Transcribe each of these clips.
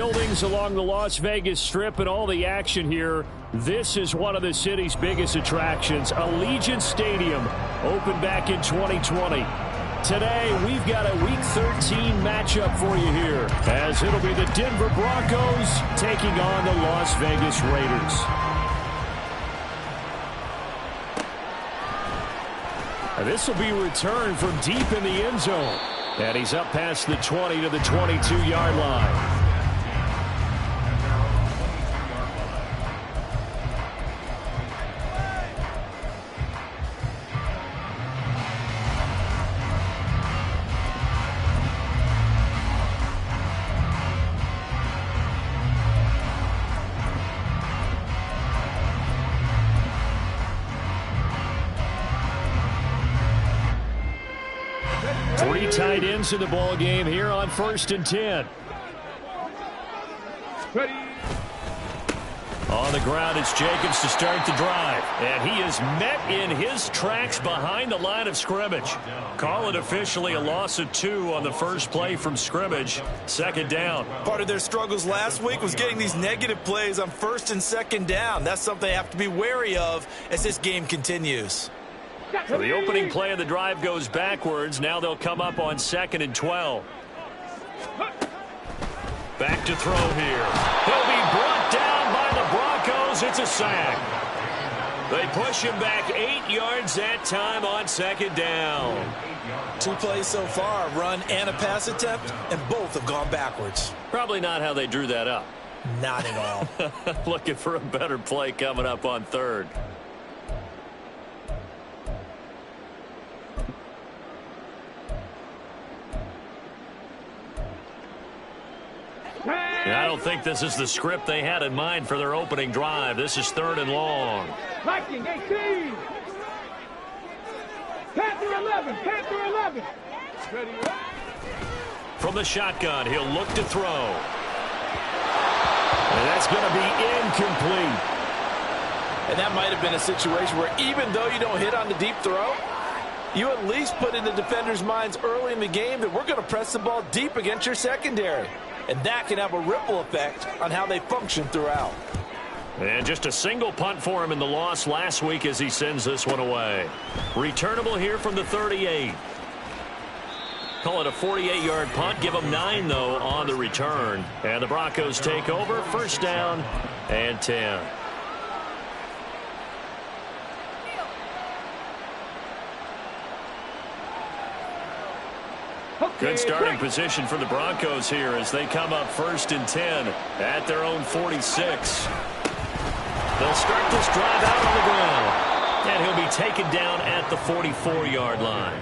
buildings along the Las Vegas Strip and all the action here. This is one of the city's biggest attractions. Allegiant Stadium opened back in 2020. Today, we've got a Week 13 matchup for you here, as it'll be the Denver Broncos taking on the Las Vegas Raiders. And this will be returned from deep in the end zone. And he's up past the 20 to the 22-yard line. 3 tight ends in the ball game here on 1st and 10. Ready. On the ground, it's Jacobs to start the drive. And he is met in his tracks behind the line of scrimmage. Call it officially a loss of 2 on the first play from scrimmage. 2nd down. Part of their struggles last week was getting these negative plays on 1st and 2nd down. That's something they have to be wary of as this game continues. So the opening play of the drive goes backwards. Now they'll come up on 2nd and 12. Back to throw here. He'll be brought down by the Broncos. It's a sack. They push him back 8 yards that time on 2nd down. 2 plays so far, a run and a pass attempt, and both have gone backwards. Probably not how they drew that up. Not at all. Looking for a better play coming up on 3rd. I don't think this is the script they had in mind for their opening drive. This is 3rd and long. Viking 18. Panther 11. Panther 11. Ready. From the shotgun, he'll look to throw. And that's going to be incomplete. And that might have been a situation where even though you don't hit on the deep throw, you at least put in the defenders' minds early in the game that we're going to press the ball deep against your secondary. And that can have a ripple effect on how they function throughout. And just a single punt for him in the loss last week as he sends this one away. Returnable here from the 38. Call it a 48-yard punt. Give them 9, though, on the return. And the Broncos take over. 1st down and 10. Good starting position for the Broncos here as they come up 1st and 10 at their own 46. They'll start this drive out on the ground. And he'll be taken down at the 44-yard line.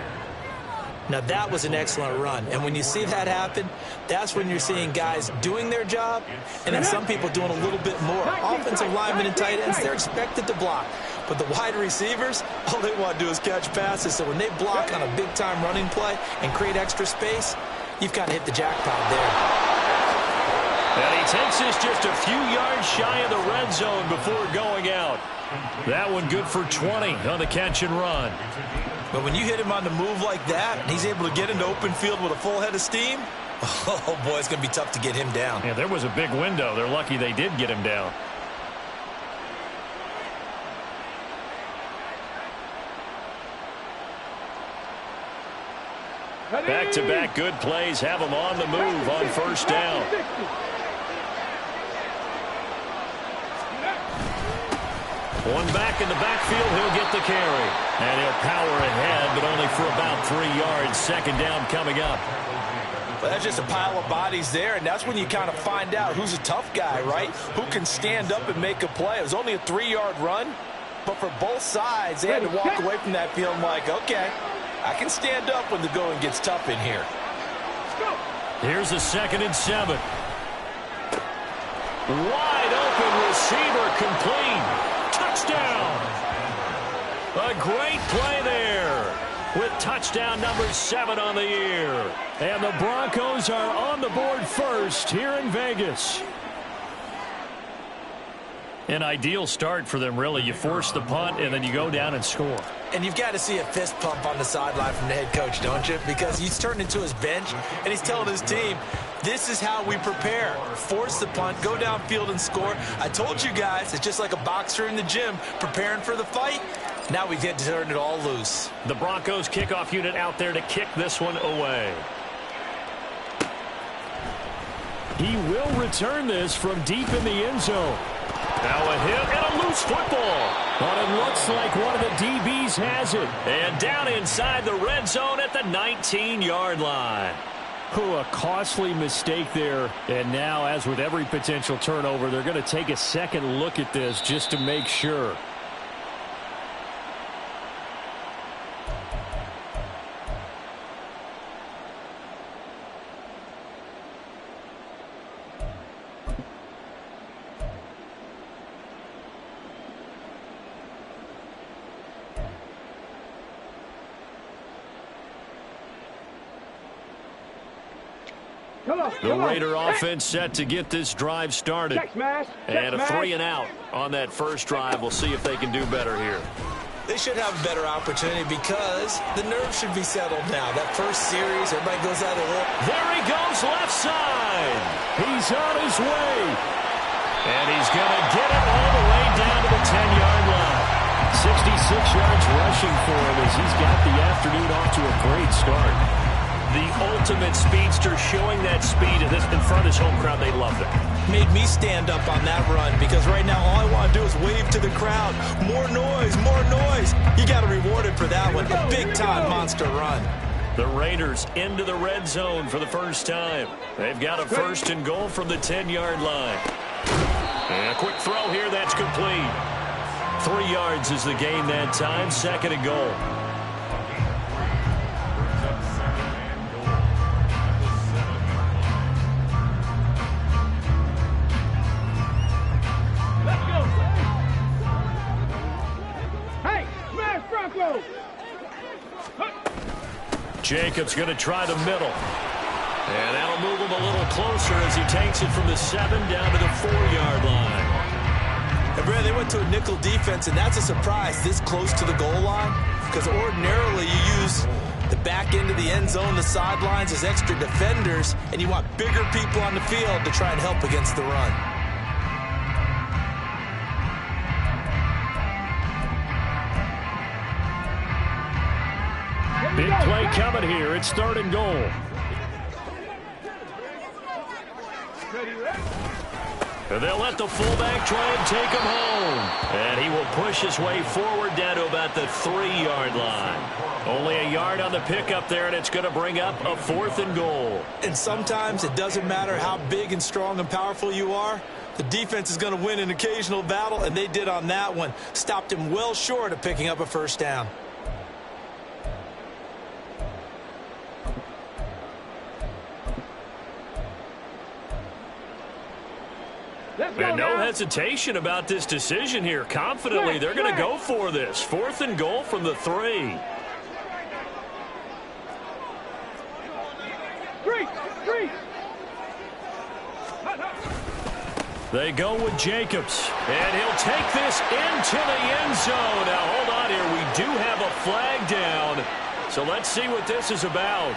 Now, that was an excellent run. And when you see that happen, that's when you're seeing guys doing their job and then some people doing a little bit more. Offensive linemen and tight ends, they're expected to block. But the wide receivers, all they want to do is catch passes. So when they block on a big-time running play and create extra space, you've got to hit the jackpot there. And he takes this just a few yards shy of the red zone before going out. That one good for 20 on the catch and run. But when you hit him on the move like that, and he's able to get into open field with a full head of steam, oh, boy, it's going to be tough to get him down. Yeah, there was a big window. They're lucky they did get him down. Back-to-back good plays have him on the move on 1st down. One back in the backfield, he'll get the carry. And he'll power ahead, but only for about 3 yards. 2nd down coming up. Well, that's just a pile of bodies there, and that's when you kind of find out who's a tough guy, right? Who can stand up and make a play. It was only a 3-yard run, but for both sides, they had to walk away from that feeling like, okay, I can stand up when the going gets tough in here. Here's a 2nd and 7. Wide open receiver complete. Touchdown. A great play there with touchdown number 7 on the year. And the Broncos are on the board first here in Vegas. An ideal start for them, really. You force the punt, and then you go down and score. And you've got to see a fist pump on the sideline from the head coach, don't you? Because he's turned into his bench, and he's telling his team, This is how we prepare. Force the punt, go downfield and score. I told you guys, it's just like a boxer in the gym preparing for the fight. Now we get to turn it all loose. The Broncos kickoff unit out there to kick this one away. He will return this from deep in the end zone. Now a hit and a loose football. But it looks like one of the DBs has it. And down inside the red zone at the 19-yard line. A costly mistake there. And now, as with every potential turnover, they're going to take a second look at this just to make sure. The Raider offense set to get this drive started. And a 3-and-out on that first drive. We'll see if they can do better here. They should have a better opportunity because the nerves should be settled now. That first series, everybody goes out of it. There he goes, left side. He's on his way. And he's going to get it all the way down to the 10-yard line. 66 yards rushing for him as he's got the afternoon off to a great start. The ultimate speedster, showing that speed in front of his home crowd. They loved it. Made me stand up on that run because right now all I want to do is wave to the crowd. More noise, more noise. You got to reward it for that one. A big-time monster run. The Raiders into the red zone for the first time. They've got a first and goal from the 10-yard line. And a quick throw here. That's complete. 3 yards is the gain that time. Second and goal. Jacobs going to try the middle. And that'll move him a little closer as he takes it from the 7 down to the 4-yard line. And Brad, they went to a nickel defense, and that's a surprise this close to the goal line because ordinarily you use the back end of the end zone, the sidelines as extra defenders, and you want bigger people on the field to try and help against the run. Big play coming here. It's 3rd and goal. And they'll let the fullback try and take him home. And he will push his way forward down to about the 3-yard line. Only a yard on the pickup there, and it's going to bring up a 4th and goal. And sometimes it doesn't matter how big and strong and powerful you are. The defense is going to win an occasional battle, and they did on that one. Stopped him well short of picking up a first down. And no hesitation about this decision here. Confidently, they're going to go for this. 4th and goal from the 3. They go with Jacobs. And he'll take this into the end zone. Now, hold on here. We do have a flag down. So let's see what this is about.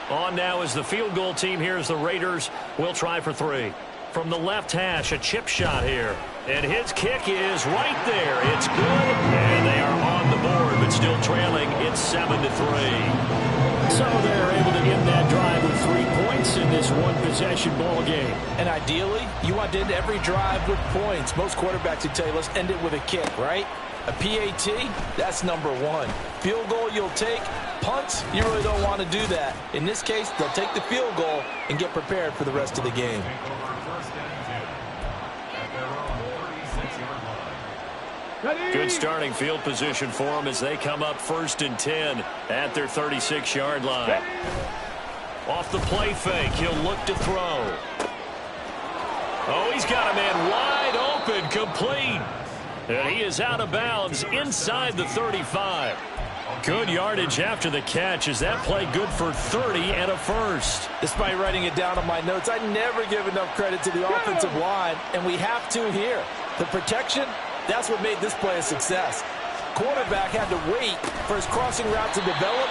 On now is the field goal team here as the Raiders will try for 3. From the left hash, a chip shot here. And his kick is right there. It's good. And they are on the board, but still trailing. It's 7-3. So they're able to end that drive with 3 points in this one-possession ball game. And ideally, you want to end every drive with points. Most quarterbacks would tell you, let's end it with a kick, right? A PAT, that's number 1. Field goal you'll take. Punts, you really don't want to do that. In this case, they'll take the field goal and get prepared for the rest of the game. Good starting field position for them as they come up 1st and 10 at their 36-yard line. Off the play fake, he'll look to throw. Oh, he's got a man wide open, complete. And he is out of bounds inside the 35. Good yardage after the catch. Is that play good for 30 and a first? Despite writing it down on my notes, I never give enough credit to the offensive line, and we have to here. The protection, that's what made this play a success. Quarterback had to wait for his crossing route to develop,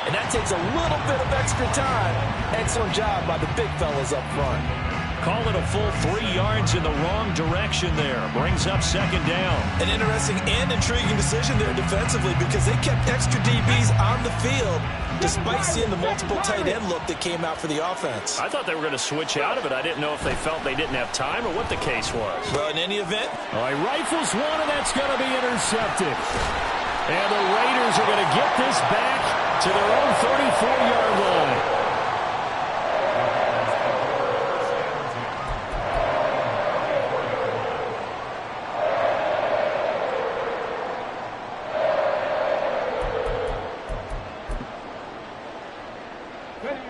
And that takes a little bit of extra time. Excellent job by the big fellas up front. Call it a full 3 yards in the wrong direction there. Brings up second down. An interesting and intriguing decision there defensively because they kept extra DBs on the field despite seeing the multiple tight end look that came out for the offense. I thought they were going to switch out of it. I didn't know if they felt they didn't have time or what the case was. Well, in any event. All right, rifles one, and that's going to be intercepted. And the Raiders are going to get this back to their own 34-yard line.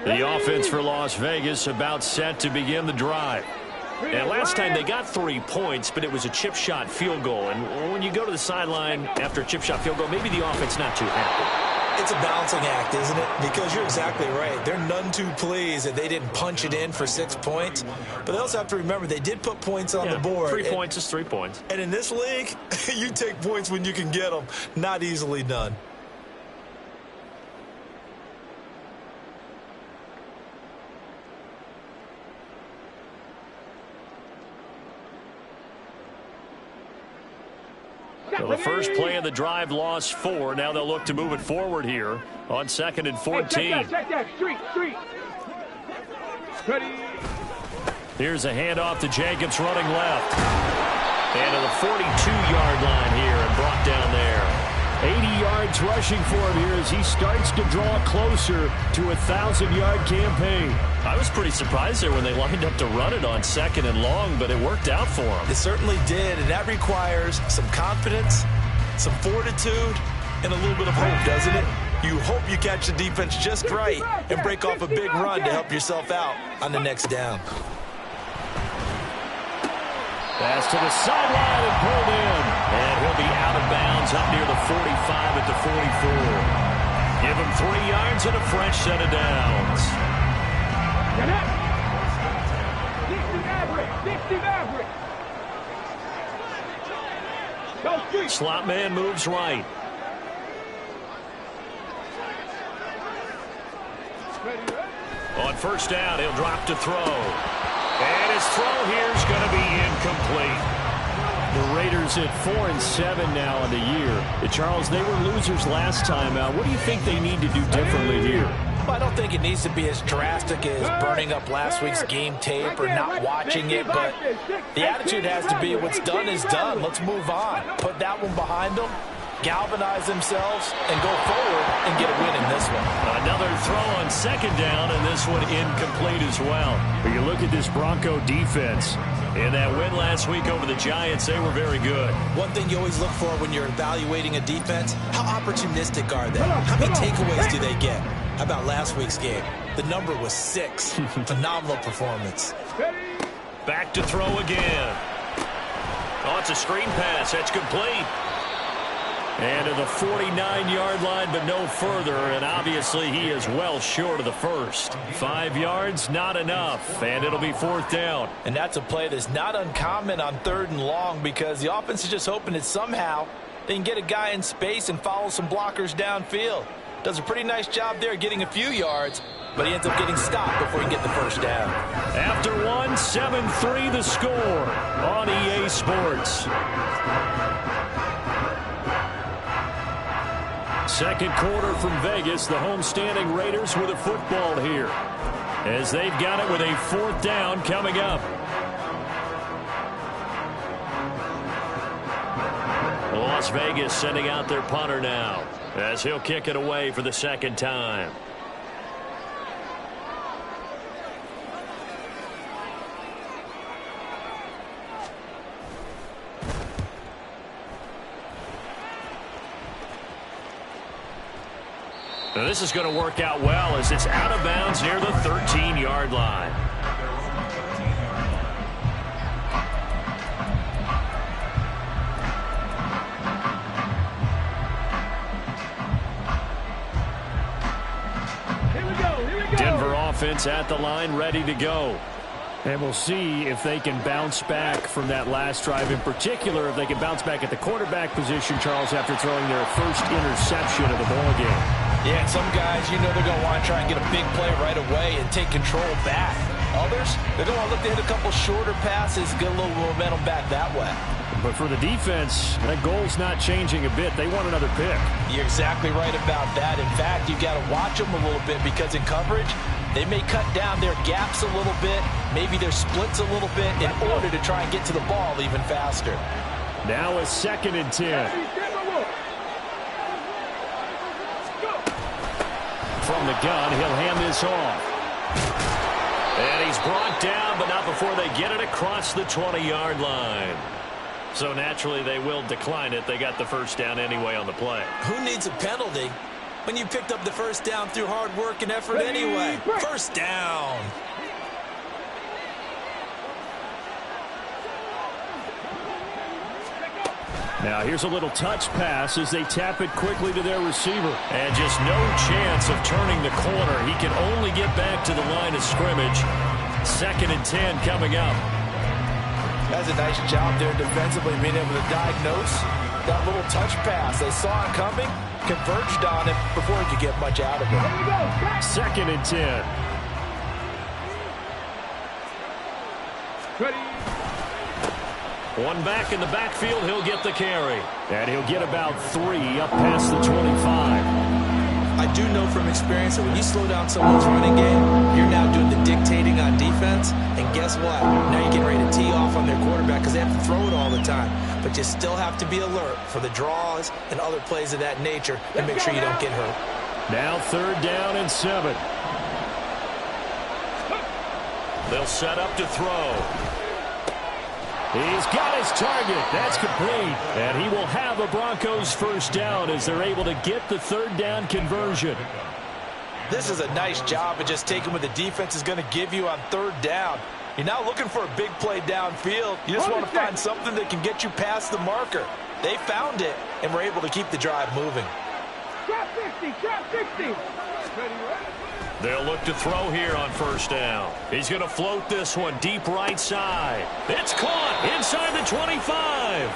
The offense for Las Vegas about set to begin the drive. And last time they got 3 points, but it was a chip shot field goal. And when you go to the sideline after a chip shot field goal, maybe the offense not too happy. It's a balancing act, isn't it? Because you're exactly right. They're none too pleased that they didn't punch it in for 6 points. But they also have to remember they did put points on the board. 3 points is 3 points. And in this league, you take points when you can get them. Not easily done. So the first play of the drive lost 4. Now they'll look to move it forward here on 2nd and 14. Check that. Street. Ready. Here's a handoff to Jacobs running left. And to the 42-yard line here and brought down there. 80 yards rushing for him here as he starts to draw closer to a 1,000-yard campaign. I was pretty surprised there when they lined up to run it on 2nd and long, but it worked out for him. It certainly did, and that requires some confidence, some fortitude, and a little bit of hope, doesn't it? You hope you catch the defense just right and break off a big run to help yourself out on the next down. Pass to the sideline and pulled in. And he'll be out of bounds up near the 45 at the 44. Give him 3 yards and a fresh set of downs. Slot man moves right. On first down, he'll drop to throw. And his throw here is going to be incomplete. The Raiders at 4-7 now in the year. Charles, they were losers last time out. What do you think they need to do differently here? Well, I don't think it needs to be as drastic as burning up last week's game tape or not watching it, but the attitude has to be what's done is done. Let's move on. Put that one behind them, galvanize themselves, and go forward and get a win in this one. Another throw on 2nd down, and this one incomplete as well. But you look at this Bronco defense. In that win last week over the Giants, they were very good. One thing you always look for when you're evaluating a defense, how opportunistic are they? How many takeaways do they get? How about last week's game? The number was 6. Phenomenal performance. Back to throw again. Oh, it's a screen pass. That's complete. And to the 49-yard line, but no further. And obviously, he is well short of the first. 5 yards, not enough. And it'll be 4th down. And that's a play that's not uncommon on 3rd and long because the offense is just hoping that somehow they can get a guy in space and follow some blockers downfield. Does a pretty nice job there getting a few yards, but he ends up getting stopped before he can get the first down. After one, 7-3 the score on EA Sports. Second quarter from Vegas, the homestanding Raiders with a football here as they've got it with a 4th down coming up. Las Vegas sending out their punter now as he'll kick it away for the 2nd time. Now this is going to work out well as it's out of bounds near the 13-yard line. Denver offense at the line, ready to go. And we'll see if they can bounce back from that last drive. In particular, if they can bounce back at the quarterback position, Charles, after throwing their first interception of the ballgame. Yeah, and some guys, you know they're going to want to try and get a big play right away and take control back. Others, they're going to look to hit a couple shorter passes, get a little momentum back that way. But for the defense, that goal's not changing a bit. They want another pick. You're exactly right about that. In fact, you got to watch them a little bit because in coverage, they may cut down their gaps a little bit, maybe their splits a little bit in order to try and get to the ball even faster. Now a 2nd and 10. From the gun, he'll hand this off. And he's brought down, but not before they get it across the 20-yard line. So naturally, they will decline it. They got the first down anyway on the play. Who needs a penalty when you picked up the first down through hard work and effort anyway? First down. Now here's a little touch pass as they tap it quickly to their receiver. And just no chance of turning the corner. He can only get back to the line of scrimmage. 2nd and 10 coming up. That's a nice job there defensively, being able to diagnose that little touch pass. They saw it coming, converged on it before he could get much out of it. 2nd and 10. Ready. One back in the backfield, he'll get the carry. And he'll get about 3 up past the 25. I do know from experience that when you slow down someone's running game, you're now doing the dictating on defense. And guess what? Now you're getting ready to tee off on their quarterback because they have to throw it all the time. But you still have to be alert for the draws and other plays of that nature and make sure you don't get hurt. Now 3rd down and 7. They'll set up to throw. He's got his target. That's complete. And he will have a Broncos first down as they're able to get the 3rd down conversion. This is a nice job of just taking what the defense is going to give you on 3rd down. You're not looking for a big play downfield. You just want to find something that can get you past the marker. They found it and were able to keep the drive moving. Drop 60, drop 60. Ready, ready. They'll look to throw here on 1st down. He's going to float this one deep right side. It's caught inside the 25.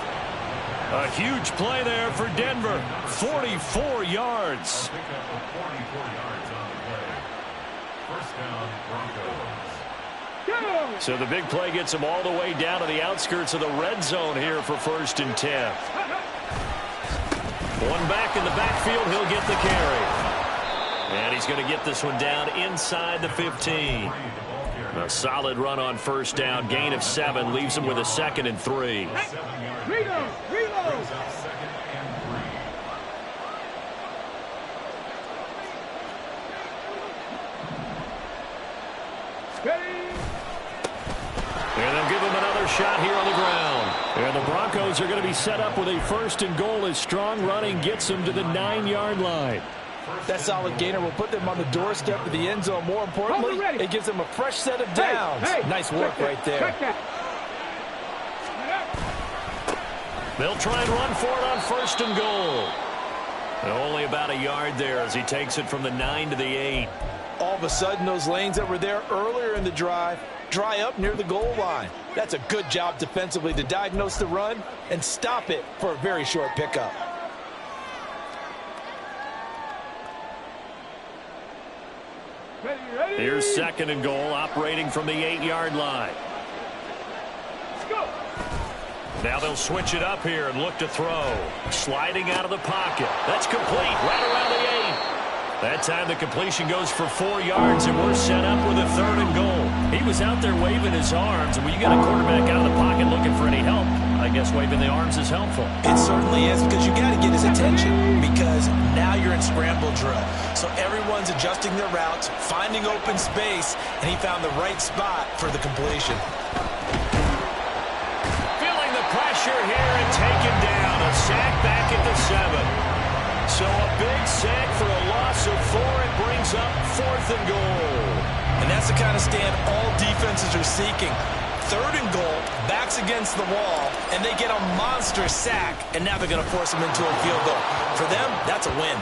A huge play there for Denver. 44 yards. So the big play gets him all the way down to the outskirts of the red zone here for 1st and 10. One back in the backfield, he'll get the carry. And he's going to get this one down inside the 15. A solid run on 1st down. Gain of 7 leaves him with a 2nd and 3. Reload, reload. And they'll give him another shot here on the ground. And the Broncos are going to be set up with a 1st and goal as strong running gets them to the 9-yard line. That solid gainer will put them on the doorstep of the end zone. More importantly, it gives them a fresh set of downs. Nice work right there. They'll try and run for it on 1st and goal. And only about a yard there as he takes it from the 9 to the 8. All of a sudden, those lanes that were there earlier in the drive dry up near the goal line. That's a good job defensively to diagnose the run and stop it for a very short pickup. Here's 2nd and goal, operating from the 8-yard line. Let's go. Now they'll switch it up here and look to throw. Sliding out of the pocket. That's complete right around the 8. That time the completion goes for 4 yards, and we're set up with a 3rd and goal. He was out there waving his arms, and when you got a quarterback out of the pocket looking for any help, I guess waving the arms is helpful. It certainly is, because you got to get his attention, because now you're in scramble drill. So everyone's adjusting their routes, finding open space, and he found the right spot for the completion. Feeling the pressure here and taken down. A sack back at the 7. So a big sack for a loss of 4. It brings up 4th and goal. And that's the kind of stand all defenses are seeking. 3rd and goal, backs against the wall, and they get a monster sack, and now they're going to force them into a field goal. For them, that's a win.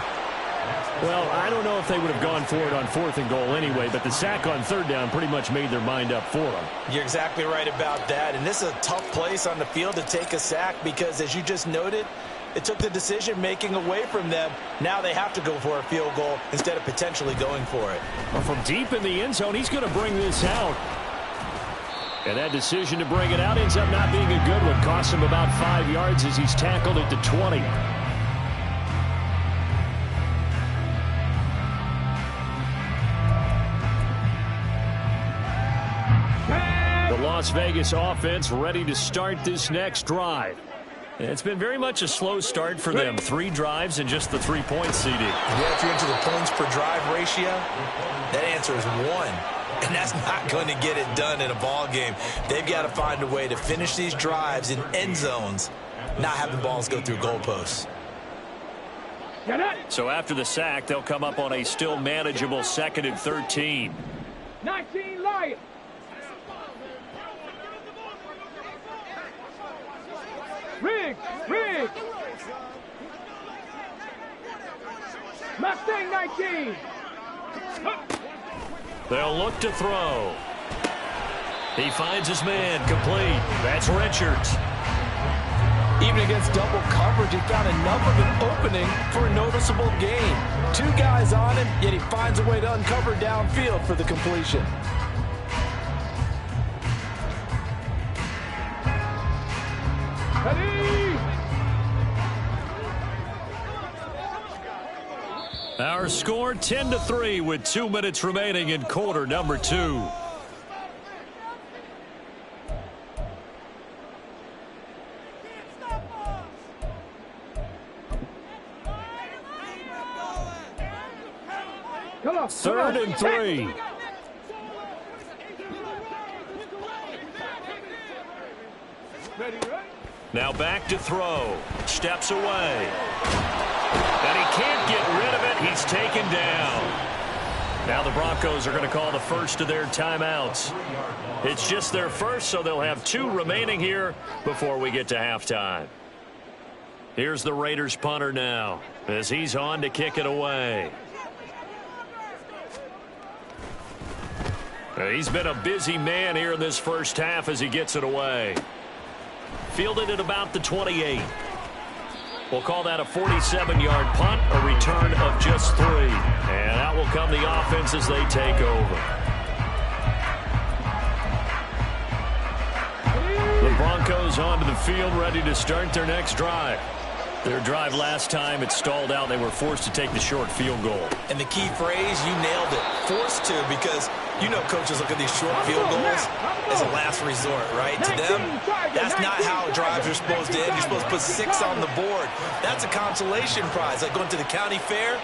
Well, I don't know if they would have gone for it on 4th and goal anyway, but the sack on 3rd down pretty much made their mind up for them. You're exactly right about that, and this is a tough place on the field to take a sack because, as you just noted, It took the decision-making away from them. Now they have to go for a field goal instead of potentially going for it. Well, from deep in the end zone, he's going to bring this out. And that decision to bring it out ends up not being a good one. Costs him about 5 yards as he's tackled at the 20. Las Vegas offense ready to start this next drive. It's been very much a slow start for them. 3 drives and just the 3-point CD. Yeah, if you're into the points per drive ratio, that answer is 1. And that's not going to get it done in a ball game. They've got to find a way to finish these drives in end zones, not having balls go through goalposts. So after the sack, they'll come up on a still manageable 2nd and 13. 19 Lions. Riggs! Mustang 19! They'll look to throw. He finds his man, complete. That's Richards. Even against double coverage, he found enough of an opening for a noticeable gain. 2 guys on him, yet he finds a way to uncover downfield for the completion. Our score 10-3 with 2 minutes remaining in quarter number 2. Third and 3. Now back to throw. Steps away. And he can't get rid of it. He's taken down. Now the Broncos are going to call the first of their timeouts. It's just their first, so they'll have 2 remaining here before we get to halftime. Here's the Raiders punter now as he's on to kick it away. He's been a busy man here in this first half as he gets it away. Fielded at about the 28. We'll call that a 47-yard punt, a return of just 3. And out will come the offense as they take over. The Broncos onto the field ready to start their next drive. Their drive last time, it stalled out. They were forced to take the short field goal. And the key phrase, you nailed it. Forced to, because you know coaches look at these short field goals as a last resort, right? To them, that's not how drives are supposed to end. You're supposed to put 6 on the board. That's a consolation prize. Like going to the county fair,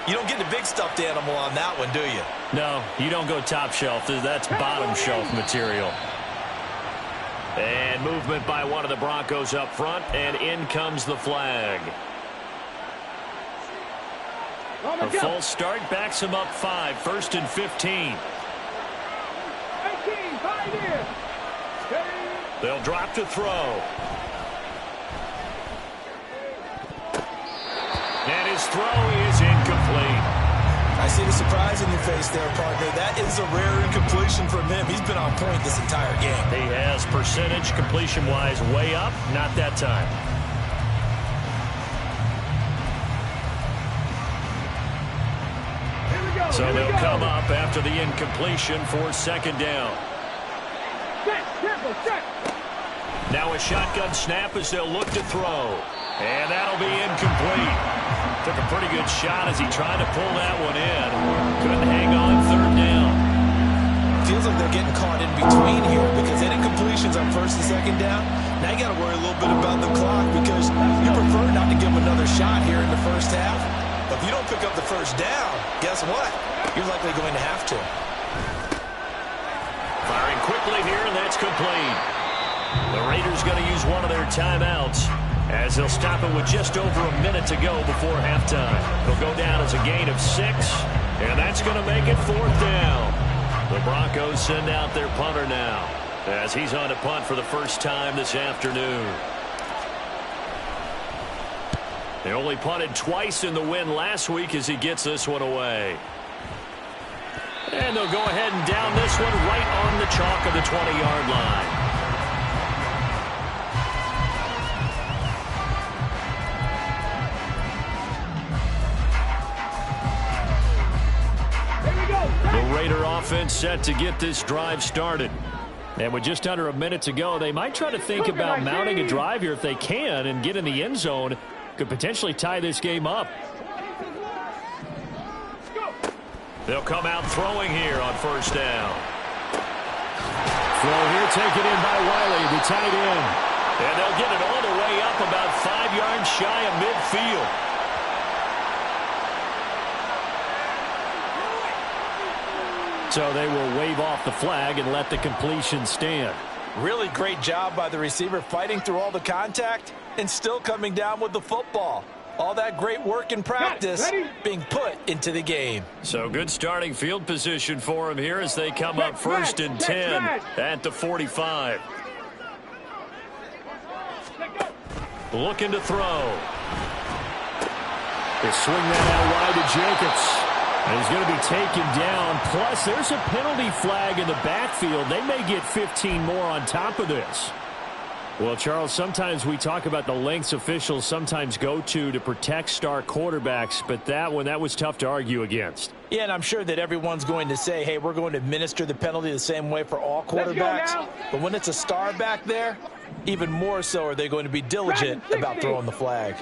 you don't get the big stuffed animal on that one, do you? No, you don't go top shelf. That's bottom shelf material. And movement by one of the Broncos up front, and in comes the flag. A full start backs him up 5, 1st and 15. They'll drop to throw. And his throw is incomplete. I see the surprise in your face there, partner. That is a rare incompletion from him. He's been on point this entire game. He has percentage completion-wise way up. Not that time. So they'll come up after the incompletion for 2nd down. Now a shotgun snap as they'll look to throw. And that'll be incomplete. Took a pretty good shot as he tried to pull that one in. Couldn't hang on 3rd down. Feels like they're getting caught in between here because any completions on 1st and 2nd down, now you got to worry a little bit about the clock because you prefer not to give them another shot here in the first half. But if you don't pick up the 1st down, guess what? You're likely going to have to. Firing quickly here, and that's complete. The Raiders going to use one of their timeouts as they'll stop it with just over a minute to go before halftime. They'll go down as a gain of 6, and that's going to make it 4th down. The Broncos send out their punter now as he's on to punt for the first time this afternoon. They only punted twice in the win last week as he gets this one away. And they'll go ahead and down this one right on the chalk of the 20-yard line. Raider offense set to get this drive started. And with just under a minute to go, they might try to think about mounting a drive here if they can and get in the end zone. Could potentially tie this game up. They'll come out throwing here on first down. Throw here taken in by Wiley, the tight end. And they'll get it all the way up about 5 yards shy of midfield. So they will wave off the flag and let the completion stand. Really great job by the receiver fighting through all the contact and still coming down with the football. All that great work in practice being put into the game. So good starting field position for him here as they come up first and 10 at the 45. Looking to throw. They swing that out wide to Jacobs. And he's going to be taken down. Plus, there's a penalty flag in the backfield. They may get 15 more on top of this. Well, Charles, sometimes we talk about the lengths officials sometimes go to protect star quarterbacks, but that was tough to argue against. Yeah, and I'm sure that everyone's going to say, hey, we're going to administer the penalty the same way for all quarterbacks. But when it's a star back there, even more so are they going to be diligent about throwing the flag.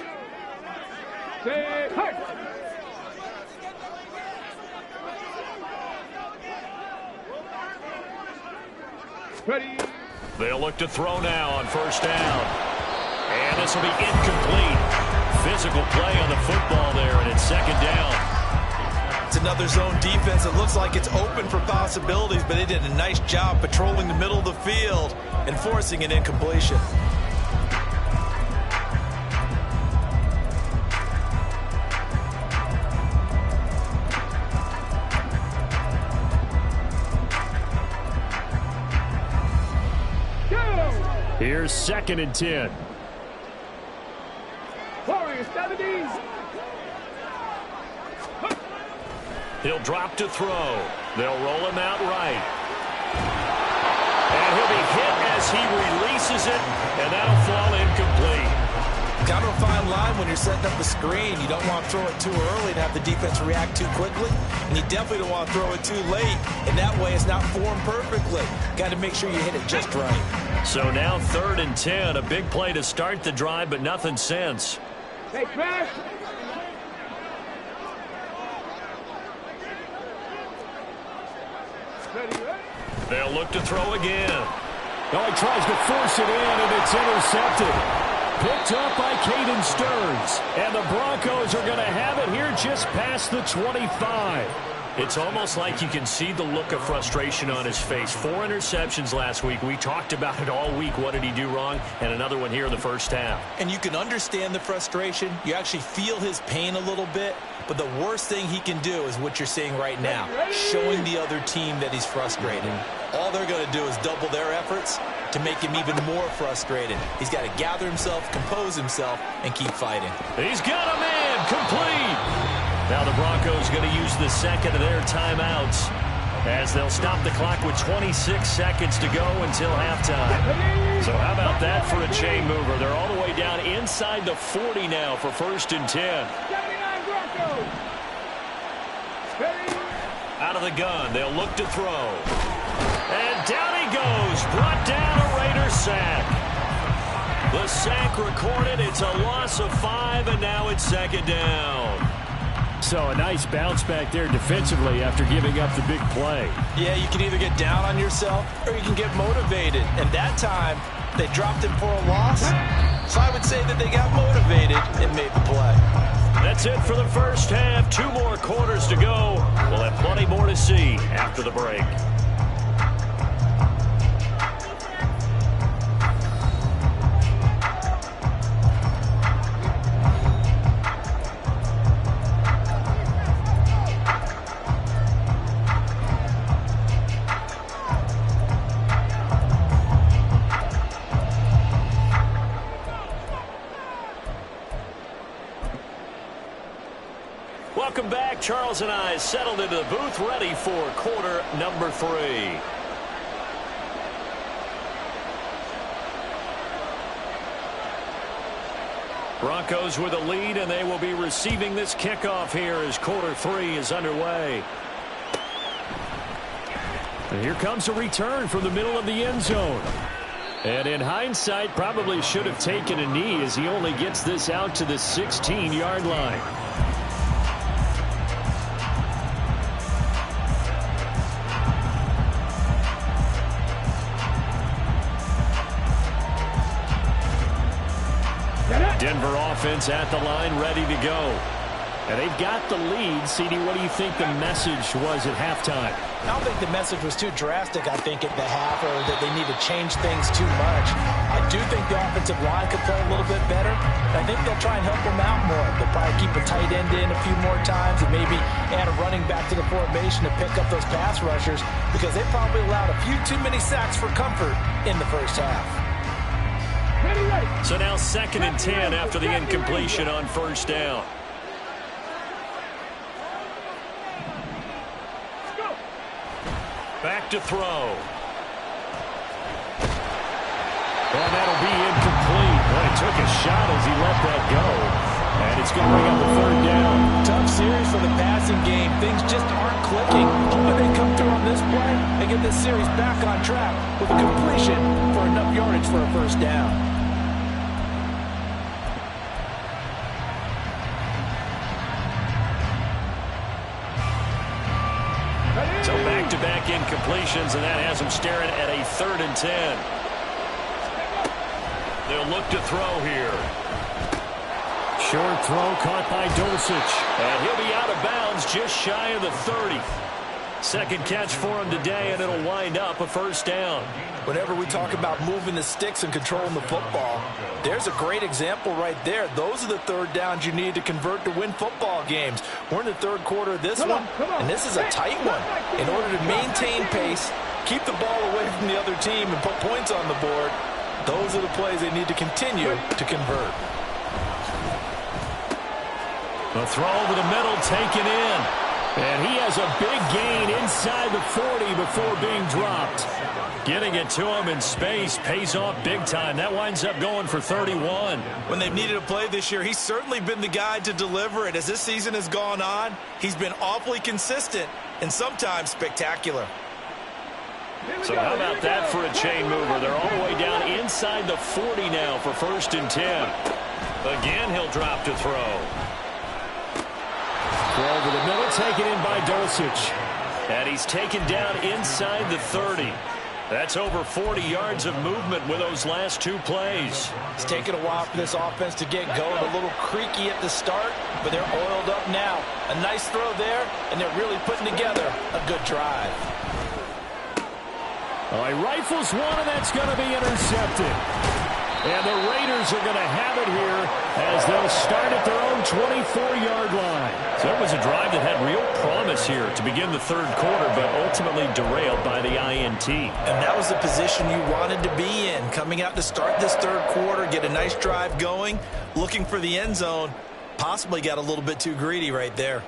Ready. They'll look to throw now on first down. And this will be incomplete. Physical play on the football there, and it's second down. It's another zone defense. It looks like it's open for possibilities, but they did a nice job patrolling the middle of the field and forcing an incompletion. Here's second and 10. Warriors 70. He'll drop to throw. They'll roll him out right. And he'll be hit as he releases it, and that'll fall incomplete. Kind of a fine line when you're setting up the screen. You don't want to throw it too early and have the defense react too quickly. And you definitely don't want to throw it too late. And that way it's not formed perfectly. Got to make sure you hit it just right. So now third and 10. A big play to start the drive, but nothing since. Hey, Crash. They'll look to throw again. Oh, he tries to force it in, and it's intercepted. Picked up by Caden Stearns. And the Broncos are going to have it here just past the 25. It's almost like you can see the look of frustration on his face. 4 interceptions last week. We talked about it all week. What did he do wrong? And another one here in the first half. And you can understand the frustration. You actually feel his pain a little bit. But the worst thing he can do is what you're seeing right now, showing the other team that he's frustrated. All they're going to do is double their efforts to make him even more frustrated. He's got to gather himself, compose himself, and keep fighting. He's got a man complete. Now the Broncos going to use the second of their timeouts as they'll stop the clock with 26 seconds to go until halftime. So how about that for a chain mover? They're all the way down inside the 40 now for first and 10. Out of the gun, they'll look to throw. And down he goes, brought down a Raider sack. The sack recorded, it's a loss of 5, and now it's second down. So a nice bounce back there defensively after giving up the big play. Yeah, you can either get down on yourself or you can get motivated. And that time, they dropped him for a loss. So I would say that they got motivated and made the play. That's it for the first half. 2 more quarters to go. We'll have plenty more to see after the break. Welcome back. Charles and I settled into the booth, ready for quarter number 3. Broncos with a lead, and they will be receiving this kickoff here as quarter 3 is underway. And here comes a return from the middle of the end zone. And in hindsight, probably should have taken a knee as he only gets this out to the 16-yard line. Denver offense at the line, ready to go. And they've got the lead. CD, what do you think the message was at halftime? I don't think the message was too drastic, I think, at the half, or that they need to change things too much. I do think the offensive line could play a little bit better. I think they'll try and help them out more. They'll probably keep a tight end in a few more times and maybe add a running back to the formation to pick up those pass rushers, because they probably allowed a few too many sacks for comfort in the first half. So now 2nd and 10 after the incompletion on first down. Back to throw. And that'll be incomplete. Well, he took a shot as he let that go. And it's going to bring up a 3rd down. Tough series for the passing game. Things just aren't clicking. Hoping they come through on this play and get this series back on track with a completion for enough yardage for a 1st down. So back-to-back incompletions, and that has him staring at a 3rd and 10. They'll look to throw here. Short throw caught by Dulcich. And he'll be out of bounds just shy of the 30. 2nd catch for him today, and it'll wind up a 1st down. Whenever we talk about moving the sticks and controlling the football, there's a great example right there. Those are the 3rd downs you need to convert to win football games. We're in the 3rd quarter of this one, and this is a tight one. In order to maintain pace, keep the ball away from the other team, and put points on the board, those are the plays they need to continue to convert. The throw over the middle taken in. And he has a big gain inside the 40 before being dropped. Getting it to him in space pays off big time. That winds up going for 31. When they've needed a play this year, he's certainly been the guy to deliver it. As this season has gone on, he's been awfully consistent and sometimes spectacular. So how about that for a chain mover? They're all the way down inside the 40 now for 1st and 10. Again, he'll drop to throw. Throw over the middle, taken in by Dulcich. And he's taken down inside the 30. That's over 40 yards of movement with those last 2 plays. It's taken a while for this offense to get going. A little creaky at the start, but they're oiled up now. A nice throw there, and they're really putting together a good drive. All right, rifles one, and that's going to be intercepted. And the Raiders are going to have it here as they'll start at their own 24-yard line. So it was a drive that had real promise here to begin the 3rd quarter, but ultimately derailed by the INT. And that was the position you wanted to be in. Coming out to start this 3rd quarter, get a nice drive going, looking for the end zone. Possibly got a little bit too greedy right there.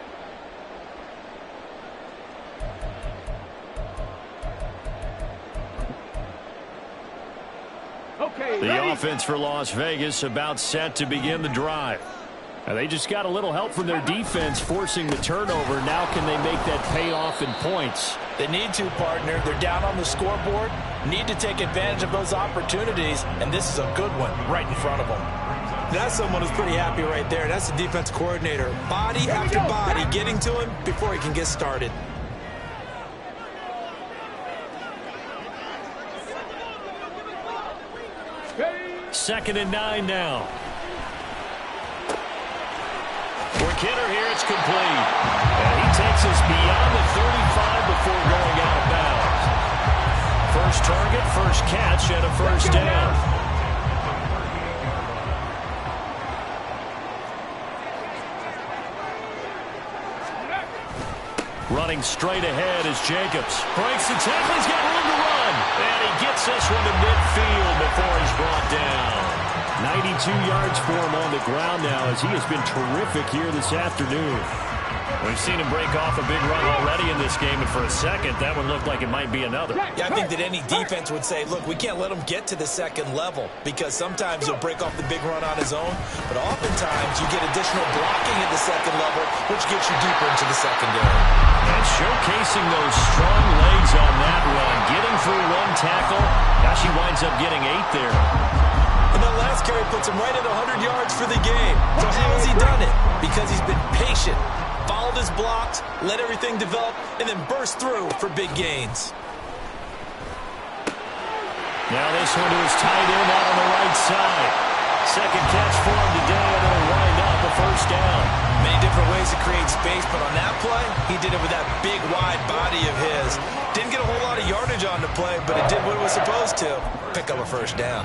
The offense for Las Vegas about set to begin the drive. And they just got a little help from their defense forcing the turnover. Now can they make that pay off in points? They need to, partner. They're down on the scoreboard. Need to take advantage of those opportunities. And this is a good one right in front of them. That's someone who's pretty happy right there. That's the defense coordinator. Body after body getting to him before he can get started. 2nd and 9 now. For Kidder here, it's complete. And he takes us beyond the 35 before going out of bounds. First target, first catch, and a 1st down. Running straight ahead is Jacobs. Breaks the tackle. He's got room to run. And he gets this one to midfield before he's brought down. 92 yards for him on the ground now as he has been terrific here this afternoon. We've seen him break off a big run already in this game, and for a second, that one looked like it might be another. Yeah, I think that any defense would say, look, we can't let him get to the 2nd level, because sometimes he'll break off the big run on his own, but oftentimes you get additional blocking at the 2nd level, which gets you deeper into the secondary. And And showcasing those strong legs on that run. Getting through one tackle. Now she winds up getting 8 there. And that last carry puts him right at 100 yards for the game. So how has he done it? Because he's been patient, followed his blocks, let everything develop, and then burst through for big gains. Now this one to his tight end out on the right side. Second catch for him today, and it'll wind up a first down. Many different ways to create space, but on that play, he did it with that big, wide body of his. Didn't get a whole lot of yardage on the play, but it did what it was supposed to. Pick up a first down.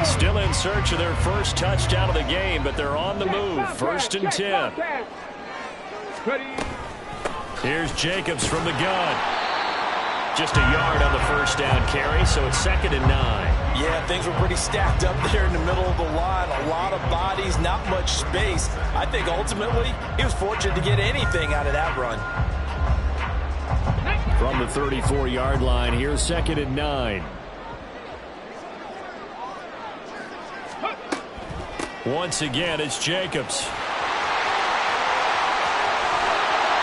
Still in search of their first touchdown of the game, but they're on the move. First and 10. Here's Jacobs from the gun. Just a yard on the first down carry, so it's 2nd and 9. Yeah, things were pretty stacked up there in the middle of the line. A lot of bodies, not much space. I think ultimately he was fortunate to get anything out of that run. From the 34-yard line, here's 2nd and 9. Once again, it's Jacobs.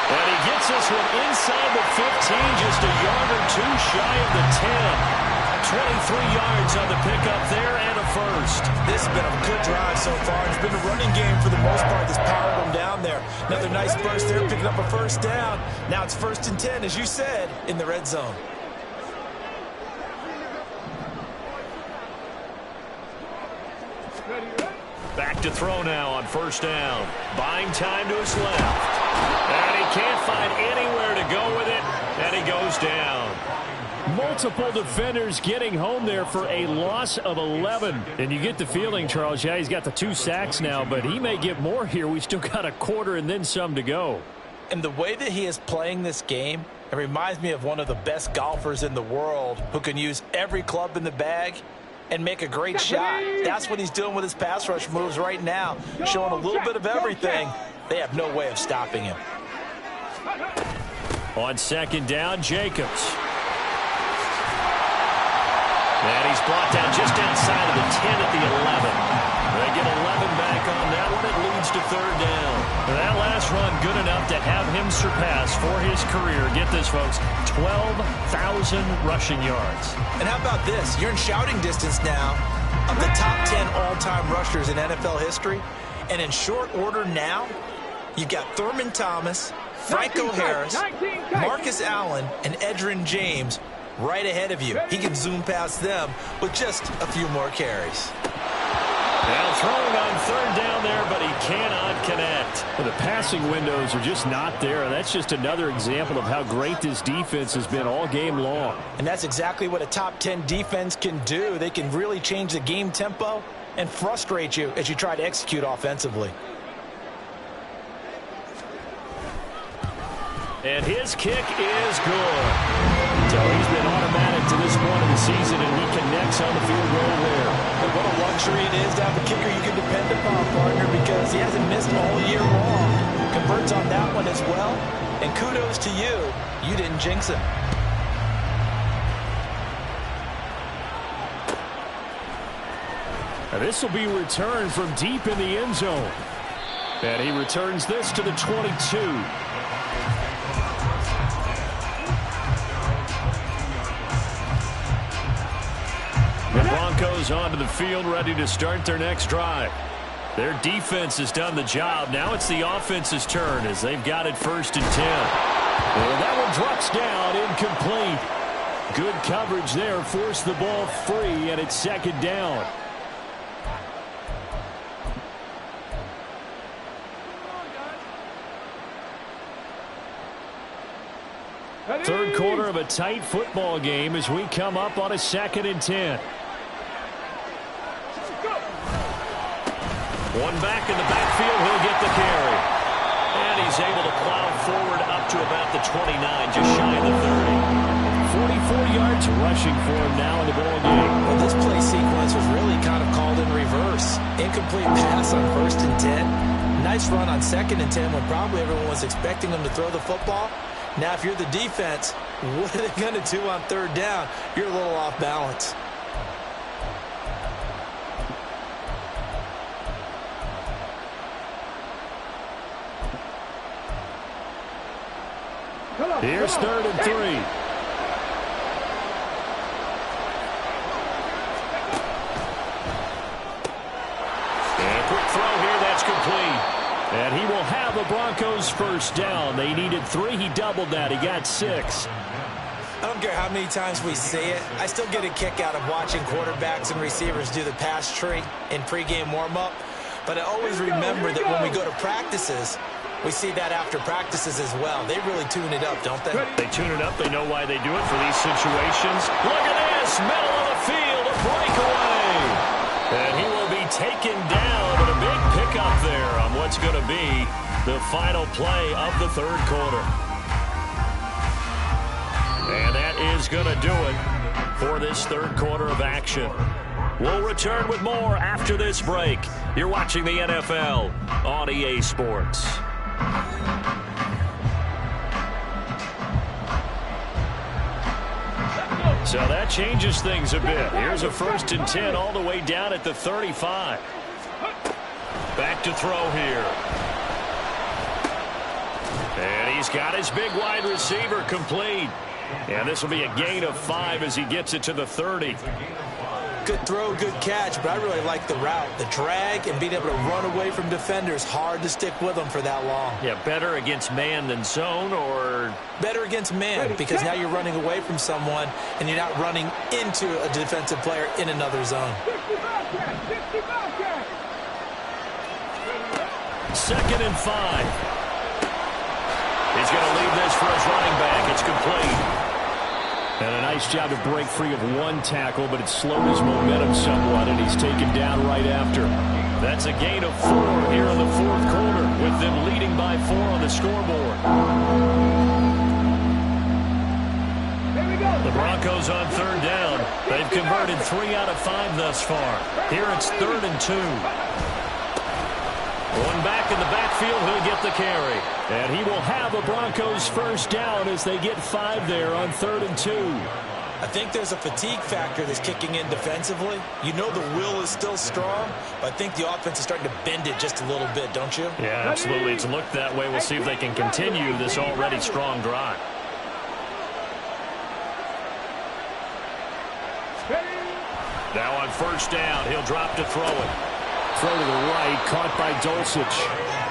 And he gets this one inside the 15, just a yard or two shy of the 10. 23 yards on the pickup there and a first. This has been a good drive so far. It's been a running game for the most part that's powered them down there. Another nice burst there, picking up a first down. Now it's 1st and 10, as you said, in the red zone. Back to throw now on first down. Buying time to his left. And he can't find anywhere to go with it. And he goes down. Multiple defenders getting home there for a loss of 11. And you get the feeling, Charles, yeah, he's got the 2 sacks now, but he may get more here. We still got a quarter and then some to go. And the way that he is playing this game, it reminds me of one of the best golfers in the world who can use every club in the bag and make a great shot. That's what he's doing with his pass rush moves right now, showing a little bit of everything. They have no way of stopping him. On 2nd down, Jacobs. And he's brought down just outside of the 10 at the 11. They get 11 back on that one. It leads to 3rd down. That last run good enough to have him surpass for his career. Get this, folks, 12,000 rushing yards. And how about this? You're in shouting distance now of the top 10 all-time rushers in NFL history. And in short order now, you've got Thurman Thomas, Franco Harris, Marcus Allen, and Edgerrin James right ahead of you. He can zoom past them with just a few more carries. Now throwing on 3rd down there, but he cannot connect. Well, the passing windows are just not there. And that's just another example of how great this defense has been all game long. And that's exactly what a top 10 defense can do. They can really change the game tempo and frustrate you as you try to execute offensively. And his kick is good. So he's been automatic to this point of the season, and he connects on the field goal there. And what a luxury it is to have a kicker you can depend upon, partner, because he hasn't missed all year long. Converts on that one as well. And kudos to you. You didn't jinx him. Now this will be returned from deep in the end zone. And he returns this to the 22. The Broncos onto the field, ready to start their next drive. Their defense has done the job. Now it's the offense's turn as they've got it 1st and 10. Well, that one drops down, incomplete. Good coverage there, forced the ball free, and it's 2nd down. Third quarter of a tight football game as we come up on a 2nd and 10. One back in the backfield, he'll get the carry. And he's able to plow forward up to about the 29, just shy of the 30. 44 yards rushing for him now in the ball game. Well, this play sequence was really kind of called in reverse. Incomplete pass on 1st and 10. Nice run on 2nd and 10 when probably everyone was expecting him to throw the football. Now, if you're the defense, what are they going to do on 3rd down? You're a little off balance. Here's 3rd and 3. Complete. And he will have the Broncos first down. They needed 3. He doubled that. He got 6. I don't care how many times we see it. I still get a kick out of watching quarterbacks and receivers do the pass tree in pregame warm-up. But I always remember that when we go to practices, we see that after practices as well. They really tune it up, don't they? They tune it up. They know why they do it for these situations. Look at this. Middle of the field. A breakaway. And he will be taken down. But a big pickup there on what's going to be the final play of the 3rd quarter. And that is going to do it for this 3rd quarter of action. We'll return with more after this break. You're watching the NFL on EA Sports. So that changes things a bit. Here's a 1st and 10 all the way down at the 35. Back to throw here. And he's got his big wide receiver complete. And this will be a gain of 5 as he gets it to the 30. Good throw, good catch, but I really like the route. The drag and being able to run away from defenders, hard to stick with them for that long. Yeah, better against man than zone, or? Better against man, because now you're running away from someone and you're not running into a defensive player in another zone. 2nd and 5. He's going to leave this for his running back. It's complete. And a nice job to break free of 1 tackle, but it slowed his momentum somewhat, and he's taken down right after. That's a gain of 4 here in the 4th quarter, with them leading by 4 on the scoreboard. The Broncos on 3rd down. They've converted 3 out of 5 thus far. Here it's 3rd and 2. One back in the backfield, he'll get the carry. And he will have a Broncos first down as they get 5 there on 3rd and 2. I think there's a fatigue factor that's kicking in defensively. You know the will is still strong, but I think the offense is starting to bend it just a little bit, don't you? Yeah, absolutely. It's looked that way. We'll see if they can continue this already strong drive. Now on 1st down, he'll drop to throw it. Throw to the right, caught by Dulcich.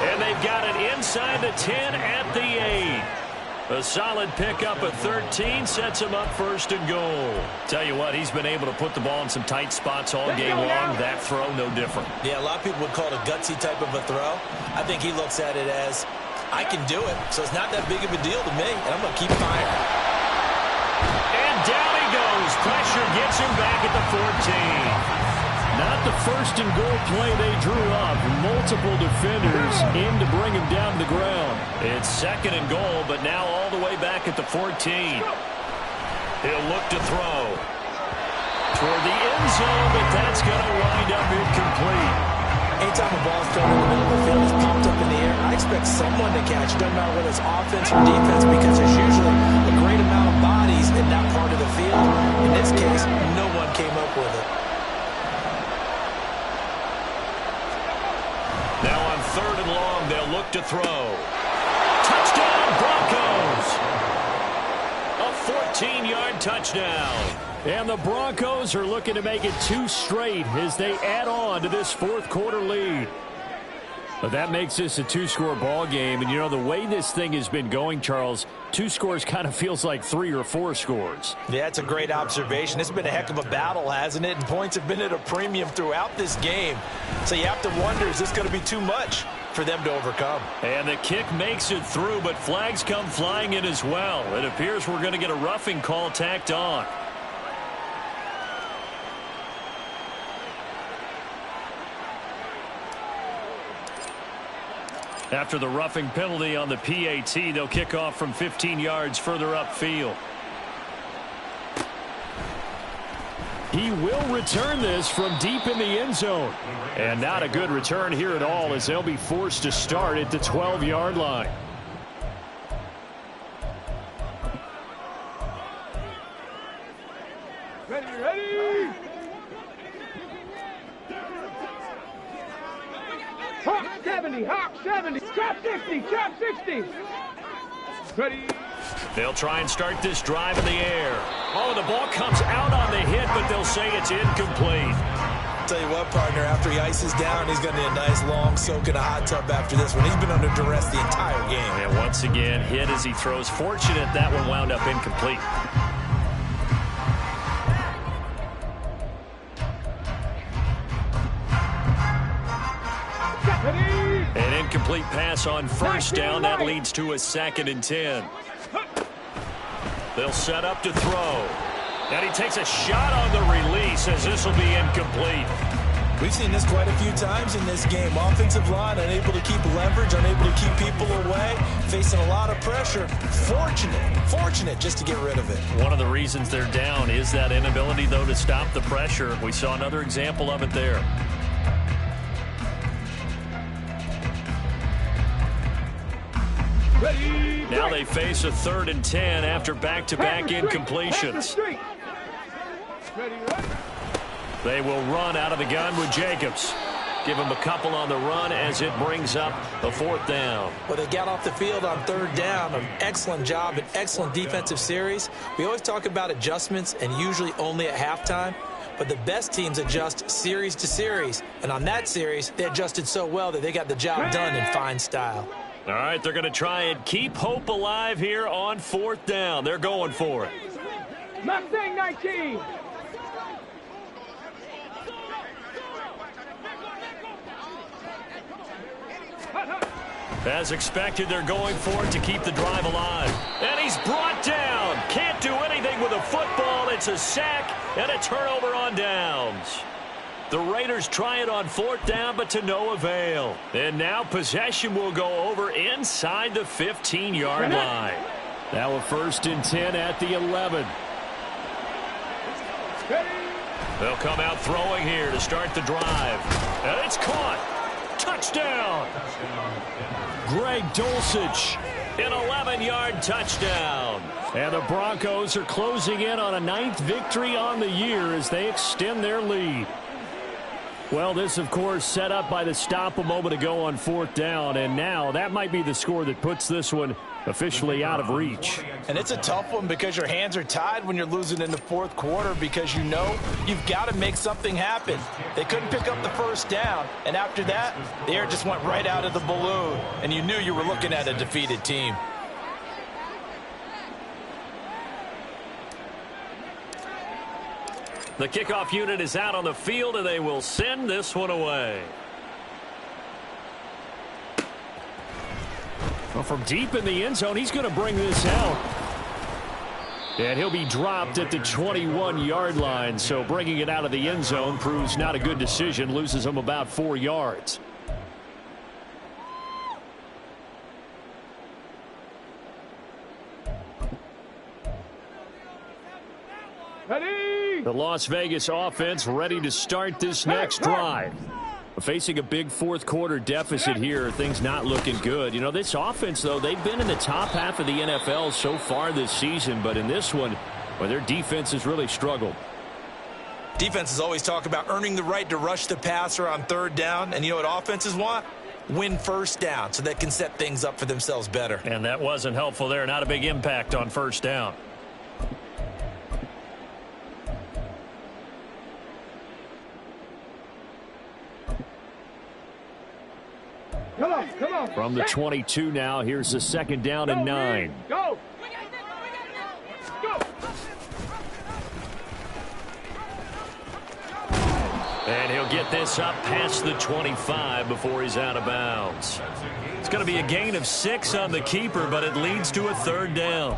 And they've got it inside the 10 at the 8. A solid pickup at 13 sets him up 1st and goal. Tell you what, he's been able to put the ball in some tight spots all game long. That throw, no different. Yeah, a lot of people would call it a gutsy type of a throw. I think he looks at it as, I can do it, so it's not that big of a deal to me, and I'm going to keep firing. And down he goes. Pressure gets him back at the 14. Not the 1st and goal play they drew up. Multiple defenders in to bring him down to the ground. It's 2nd and goal, but now all the way back at the 14. He'll look to throw toward the end zone, but that's going to wind up incomplete. Anytime a ball's thrown in the middle of the field, it's popped up in the air, I expect someone to catch it. Doesn't matter whether it's offense or defense, because there's usually a great amount of bodies in that part of the field. In this case, no one came up with it. Now on 3rd and long, they'll look to throw. Touchdown, Broncos! A 14-yard touchdown. And the Broncos are looking to make it 2 straight as they add on to this 4th quarter lead. But that makes this a 2-score ball game. And, you know, the way this thing has been going, Charles, 2 scores kind of feels like 3 or 4 scores. Yeah, that's a great observation. It's been a heck of a battle, hasn't it? And points have been at a premium throughout this game. So you have to wonder, is this going to be too much for them to overcome? And the kick makes it through, but flags come flying in as well. It appears we're going to get a roughing call tacked on. After the roughing penalty on the PAT, they'll kick off from 15 yards further upfield. He will return this from deep in the end zone. And not a good return here at all, as they'll be forced to start at the 12-yard line. Ready! Hawk 70, chop 60, chop 60. Ready. They'll try and start this drive in the air. Oh, the ball comes out on the hit, but they'll say it's incomplete. I'll tell you what, partner, after he ices down, he's going to need a nice long soak in a hot tub after this one. He's been under duress the entire game. And once again, hit as he throws. Fortunate that one wound up incomplete. An incomplete pass on first down. That leads to a 2nd and 10. They'll set up to throw. And he takes a shot on the release as this will be incomplete. We've seen this quite a few times in this game. Offensive line unable to keep leverage, unable to keep people away, facing a lot of pressure. Fortunate just to get rid of it. One of the reasons they're down is that inability, though, to stop the pressure. We saw another example of it there. Now they face a 3rd and 10 after back-to-back incompletions. They will run out of the gun with Jacobs. Give him a couple on the run as it brings up a 4th down. Well, they got off the field on 3rd down. An excellent job, an excellent defensive series. We always talk about adjustments and usually only at halftime. But the best teams adjust series to series. And on that series, they adjusted so well that they got the job done in fine style. All right, they're going to try and keep hope alive here on 4th down. They're going for it. Mustang 19. As expected, they're going for it to keep the drive alive. And he's brought down. Can't do anything with a football. It's a sack and a turnover on downs. The Raiders try it on 4th down, but to no avail. And now possession will go over inside the 15-yard line. Now a 1st and 10 at the 11. They'll come out throwing here to start the drive. And it's caught. Touchdown. Greg Dulcich, an 11-yard touchdown. And the Broncos are closing in on a 9th victory on the year as they extend their lead. Well, this, of course, set up by the stop a moment ago on 4th down, and now that might be the score that puts this one officially out of reach. And it's a tough one because your hands are tied when you're losing in the 4th quarter because you know you've got to make something happen. They couldn't pick up the 1st down, and after that, the air just went right out of the balloon, and you knew you were looking at a defeated team. The kickoff unit is out on the field, and they will send this one away. Well, from deep in the end zone, he's going to bring this out. And he'll be dropped at the 21-yard line, so bringing it out of the end zone proves not a good decision, loses him about 4 yards. The Las Vegas offense ready to start this next drive. Facing a big 4th quarter deficit here, things not looking good. You know, this offense, though, they've been in the top half of the NFL so far this season, but in this one, well, their defense has really struggled. Defenses always talk about earning the right to rush the passer on 3rd down, and you know what offenses want? Win 1st down so they can set things up for themselves better. And that wasn't helpful there. Not a big impact on 1st down. Come on. From the 22 now, here's the 2nd down and 9. Go. And he'll get this up past the 25 before he's out of bounds. It's going to be a gain of 6 on the keeper, but it leads to a 3rd down.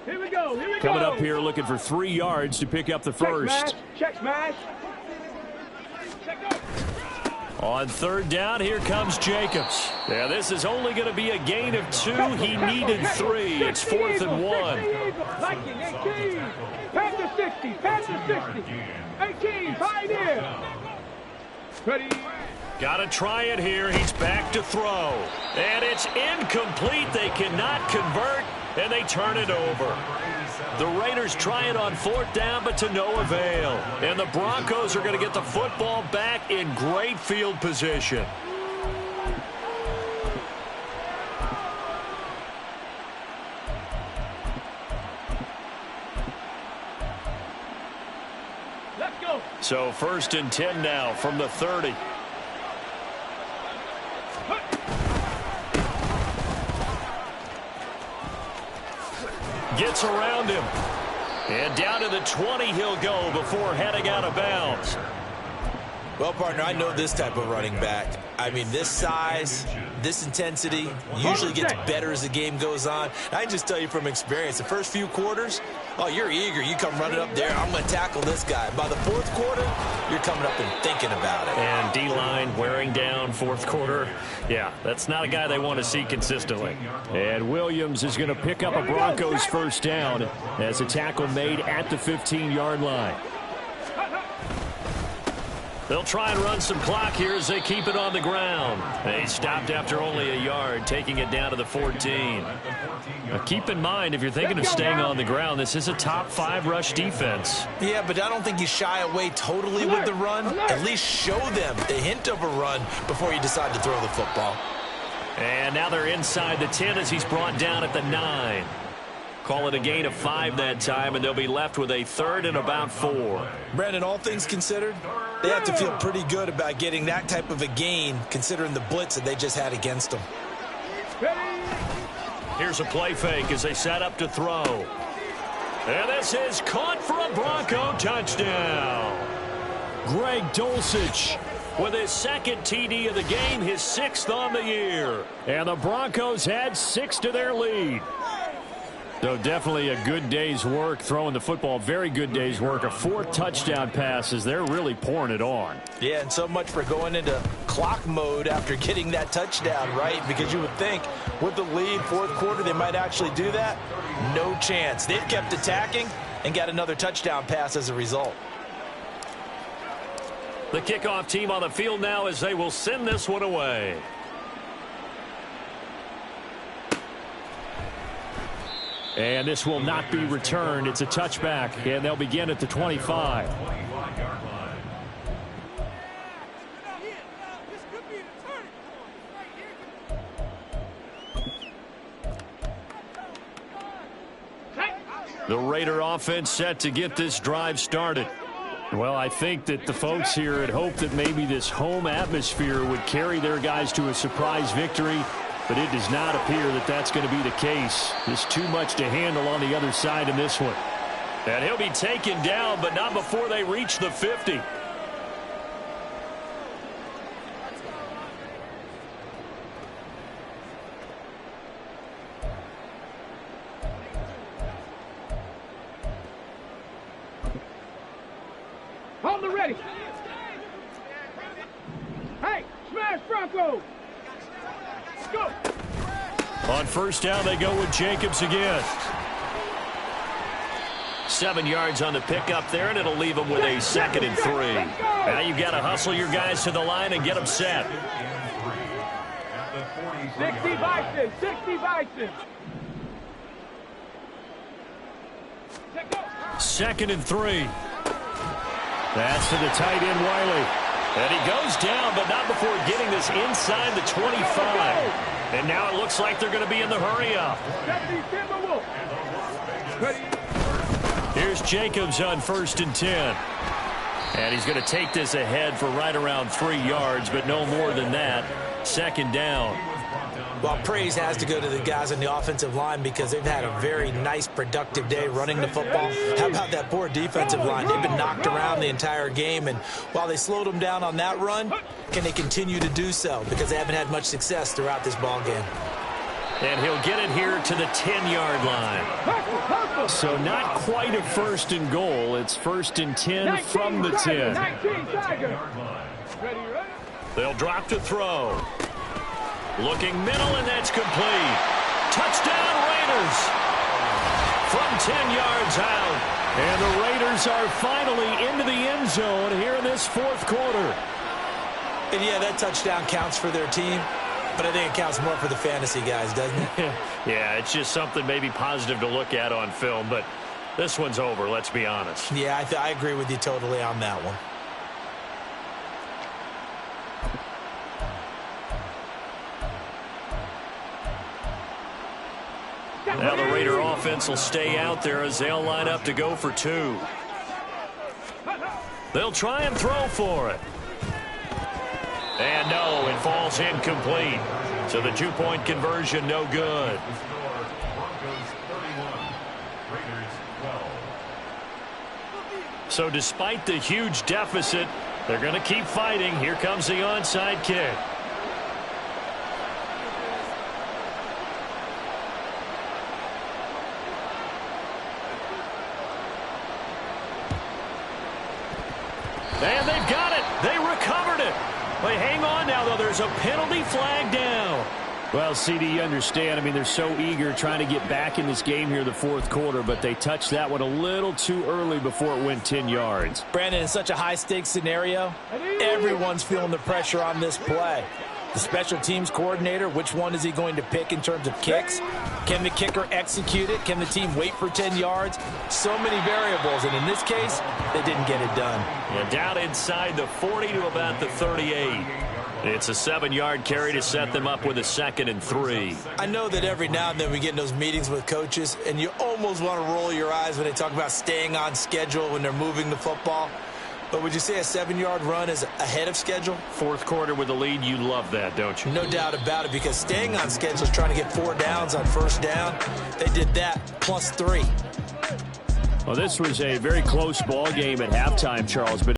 Here we go. Coming up here looking for 3 yards to pick up the first. Check smash. On 3rd down, here comes Jacobs. Yeah, this is only going to be a gain of 2. He needed 3. It's 4th and 1. 18. Past the 60. Past the 60. 18. Pioneer. Ready. Got to try it here. He's back to throw. And it's incomplete. They cannot convert, and they turn it over. The Raiders try it on 4th down, but to no avail. And the Broncos are going to get the football back in great field position. Let's go. So 1st and 10 now from the 30. Gets around him. And down to the 20 he'll go before heading out of bounds. Well, partner, I know this type of running back. I mean, this size, this intensity usually gets better as the game goes on. I can just tell you from experience, the first few quarters, oh, you're eager. You come running up there, I'm going to tackle this guy. By the 4th quarter, you're coming up and thinking about it. And D-line wearing down 4th quarter. Yeah, that's not a guy they want to see consistently. And Williams is going to pick up a Broncos 1st down as a tackle made at the 15-yard line. They'll try and run some clock here as they keep it on the ground. They stopped after only a yard, taking it down to the 14. Now keep in mind, if you're thinking of staying on the ground, this is a top 5 rush defense. Yeah, but I don't think you shy away totally with the run. At least show them the hint of a run before you decide to throw the football. And now they're inside the 10 as he's brought down at the 9. Call it a gain of 5 that time, and they'll be left with a 3rd and about 4. Brandon, all things considered, they have to feel pretty good about getting that type of a gain, considering the blitz that they just had against them. Here's a play fake as they set up to throw. And this is caught for a Bronco touchdown. Greg Dulcich with his 2nd TD of the game, his 6th on the year. And the Broncos had 6 to their lead. So definitely a good day's work throwing the football. Very good day's work. A 4th touchdown pass as they're really pouring it on. Yeah, and so much for going into clock mode after getting that touchdown, right? Because you would think with the lead, 4th quarter, they might actually do that. No chance. They've kept attacking and got another touchdown pass as a result. The kickoff team on the field now as they will send this one away. And this will not be returned. It's a touchback, and they'll begin at the 25. The Raider offense set to get this drive started. Well, I think that the folks here had hoped that maybe this home atmosphere would carry their guys to a surprise victory. But it does not appear that that's going to be the case. There's too much to handle on the other side in this one. And he'll be taken down, but not before they reach the 50. Hold the ready. Hey, smash Broncos. Go. On 1st down, they go with Jacobs again. 7 yards on the pickup there, and it'll leave them with a 2nd and 3. Now you've got to hustle your guys to the line and get them set. 60 Bison, 60 Bison. 2nd and 3. That's to the tight end, Wiley. And he goes down, but not before getting this inside the 25. And now it looks like they're going to be in the hurry-up. Here's Jacobs on 1st and 10. And he's going to take this ahead for right around 3 yards, but no more than that. 2nd down. Well, praise has to go to the guys on the offensive line because they've had a very nice, productive day running the football. How about that poor defensive line? They've been knocked around the entire game, and while they slowed them down on that run, can they continue to do so? Because they haven't had much success throughout this ball game. And he'll get it here to the 10-yard line. So not quite a 1st and goal. It's 1st and 10 from the 10. They'll drop to throw. Looking middle, and that's complete. Touchdown, Raiders. From 10 yards out. And the Raiders are finally into the end zone here in this 4th quarter. And yeah, that touchdown counts for their team, but I think it counts more for the fantasy guys, doesn't it? Yeah, it's just something maybe positive to look at on film, but This one's over, let's be honest. Yeah, I agree with you totally on that one. Now the Raider offense will stay out there as they'll line up to go for two. They'll try and throw for it. And no, it falls incomplete. So the two-point conversion no good. So despite the huge deficit, they're going to keep fighting. Here comes the onside kick. And they've got it. They recovered it. But hang on now, though. There's a penalty flag down. Well, CD, you understand. I mean, they're so eager trying to get back in this game here in the fourth quarter, but they touched that one a little too early before it went 10 yards. Brandon, in such a high-stakes scenario, everyone's feeling the pressure on this play. The special teams coordinator, which one is he going to pick in terms of kicks? Can the kicker execute it? Can the team wait for 10 yards? So many variables, and in this case, they didn't get it done. Yeah, down inside the 40 to about the 38. It's a 7-yard carry to set them up with a 2nd and 3. I know that every now and then we get in those meetings with coaches, and you almost want to roll your eyes when they talk about staying on schedule when they're moving the football. But would you say a 7-yard run is ahead of schedule? Fourth quarter with the lead, you love that, don't you? No doubt about it, because staying on schedule is trying to get 4 downs on first down. They did that plus 3. Well, this was a very close ball game at halftime, Charles. But